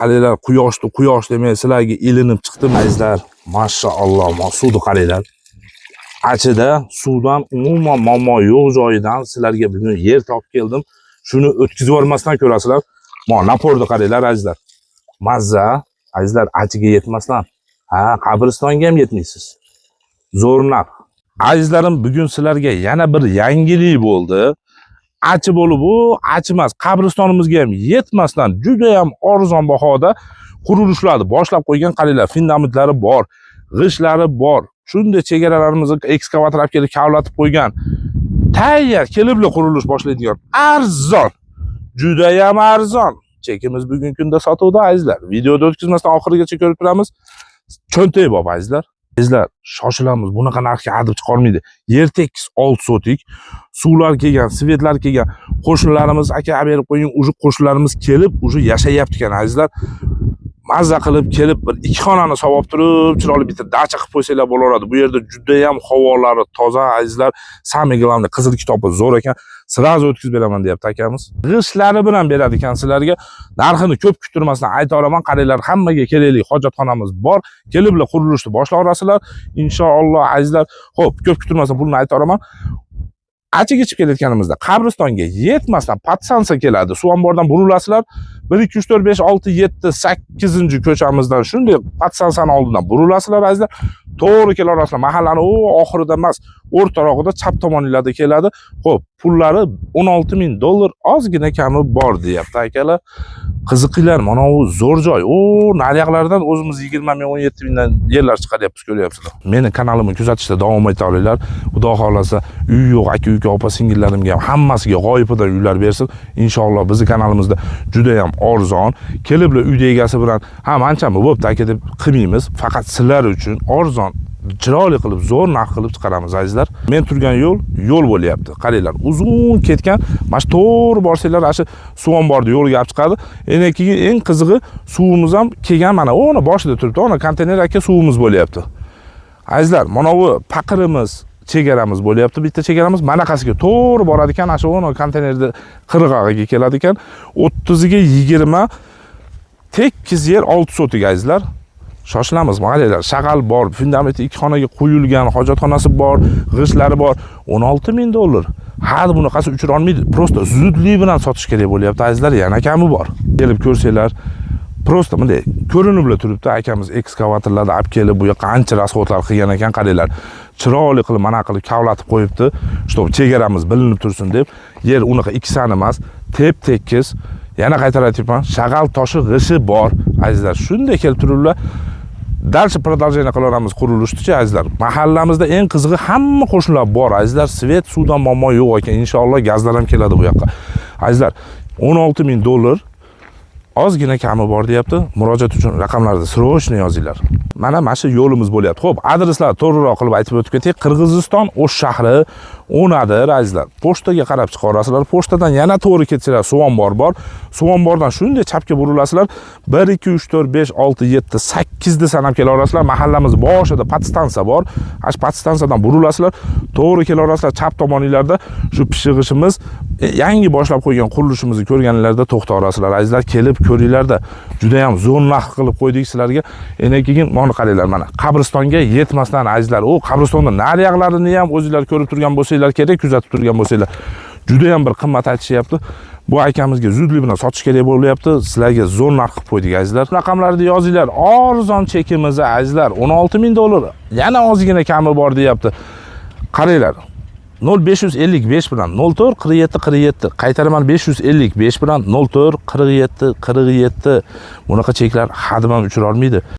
Qaranglar, quyosh demay sizlarga ilinib chiqdim azizlar. Mashaalloh, suvni qaranglar. Achida suvdan umuman muammo yo'q joyidan sizlarga bugun yer topib keldim. Shuni o'tkazib yubormasdan ko'rasizlar. Mana naporni qaranglar azizlar. Mazza, azizlar, achiga yetmasdan. Ha, qabristonga ham yetmaysiz. Zo'r narx. Azizlarim, bugun sizlarga yana bir yangilik bo'ldi. Achi bo'lib, achi emas, qabristonimizga ham yetmasdan juda ham arzon bahoda qurilishlarni boshlab qo'ygan. Qaranglar, fundamentlari bor, g'ishlari bor. Shunday chegaralarimizni ekskavator olib kelib kavlatib qo'ygan. Tayyor kelib qurilish boshlaydigan arzon. Juda ham arzon. Chekimiz bugungi kunda sotuvda azizlar. Videoda o'tkazmasdan oxirigacha ko'rib turamiz. Cho'ntak bor azizlar. Bizlar shoshilamiz, bunaqa narxga adib chiqolmaydi. Yer tekis 6 sotik, suvlar kelgan, svetlar kelgan, qo'shnilarimiz aka berib qo'ying, uje qo'shnilarimiz kelib, uje yashayapti ekan azizlar. Mazza qilib kelib bir ikki xonani savab turib, chiroyli bitta dacha qilib qo'ysanglar bo'laveradi. Bu yerda juda ham havolari toza azizlar. Samый главный qizil kitobi zo'r ekan. Sirazi o'tkazib beraman deyapti akamiz. G'ishlari bilan beradi ekan sizlarga. Narxini ko'p kuttirmasdan ayta olaman. Qaranglar, hammaga kerakli hojatxonamiz bor. Keliblar qurilishni boshlayverasizlar. Inshaalloh azizlar. Xo'p, ko'p kuttirmasdan pulni ayta olaman. Achiga chiqib kelayotganimizda qabristonga yetmasdan patsansa keladi. Suv ombordan burilasizlar. 1 2 3 4 5 6 7 8-ko'chamizdan shunday patsansani oldidan burilasizlar azizlar. To'g'ri kelarasizlar. Mahallani oxirida emas, o'rtarog'ida chap tomonlarda keladi. Xo'p, pullari $16,000 ozgina kami bor deyapti akalar. Qiziqinglar, mana bu zo'r joy. Naryoqlardan o'zimiz 20,000 17,000 dan yerlar chiqaryapmiz, ko'ryapsizlar. Meni kanalimni kuzatishda davom eta olinglar. Xudo xolasa, uy yo'q aka-uka, opa-singillarimga ham hammasiga g'oyibidan uylar bersin. Inshaalloh bizning kanalimizda juda ham arzon, keliblar uyda egasi bilan ham anchami bo'pti aka deb qilmaymiz. Faqat sizlar uchun arzon, chiroyli qilib, zo'r narx qilib chiqaramiz azizlar. Men turgan yo'l bo'lyapti. Qaranglar, uzun ketgan, mana shu to'g'ri borsanglar, ana shu suv omborni yo'lga olib chiqadi. Endi keyin eng qizig'i suvimiz ham kelgan, mana o'ni boshida turibdi. Ona konteyner aka suvimiz bo'lyapti. Azizlar, mana bu paqirimiz, chegaramiz bo'lyapti. Bitta chegaramiz manaqasiga to'g'ri boradi ekan, ana shu o'ni konteynerda qirg'og'iga keladi ekan. 30 ga 20 tekis yer 6 sotik azizlar. Shoshilamiz, qaranglar, shag'al bor, fundamenti 2 xonaga qo'yilgan, hojatxonasi bor, g'ishlari bor, $16,000. Ha, bunaqasi uchira olmaydi. Prosta zudlik bilan sotish kerak bo'lyapti azizlar, yana kami bor. Kelib ko'rsanglar, prosta bunday ko'rinib turibdi. Akamiz ekskavatorlarni olib kelib bu yoqqa ancha rasxodlar qilgan ekan, qaranglar. Chiroyli qilib mana qilib kavlatib qo'yibdi. Shu chegaramiz bilinib tursin deb. Yer unaqa ikkisani emas, tep-tekis. Yana qaytarayapman, shag'al toshi g'ishi bor azizlar. Shunday keltiriblar. Dalcha продолжение qilaveramiz qurilishni azizlar. Mahallamizda eng qizig'i hamma qo'shnilar bor azizlar. Svet, suvdan muammo yo'q ekan. Inshaalloh gazlar ham keladi bu yoqqa. Azizlar, $16,000 ozgina kami bor deyapti. Murojaat uchun raqamlarni srochniy yozinglar. Mana shu yo'limiz bo'lyapti. Xo'p, adreslarni to'g'riroq qilib aytib o'tib ketdik. Qirg'iziston O'sh shahri, O'nadir azizlar. Pochtaga qarab chiqarasizlar. Pochtadan yana to'g'ri ketsanglar, suv ombor bor. Suv ombordan shunday chapga burilasizlar. 1 2 3 4 5 6 7 8 da sanab kelaverasizlar. Mahallamiz boshida patstansiya bor. Ash patstansiyadan burilasizlar. To'g'ri kelaverasizlar. Chap tomoninglarda shu pishig'ishimiz, yangi boshlab qo'ygan qurilishimizni ko'rganlarda to'xtaverasizlar azizlar. Kelib ko'ringlarda. Juda ham zo'r narx qilib qo'ydik sizlarga. Endi keyin mana qaranglar, mana qabristonga yetmasdan azizlar. Qabristonda naryoqlarini ham o'zingizlar ko'rib turgan bo'lsanglar kerak, kuzatib turgan bo'lsanglar. Juda ham bir qimmat aytishyapti. Bu akamizga zudlik bilan sotish kerak bo'lyapti. Sizlarga zo'r narx qilib qo'ydik azizlar. Raqamlarni yozinglar. Arzon chekimiz azizlar, $16,000. Yana ozgina kami bor deyapti. Qaranglar. 0555 bilan 04 47 47. Qaytaraman, 555 bilan 04 47 47. Bunaqa cheklar hadam ham uchira olmaydi.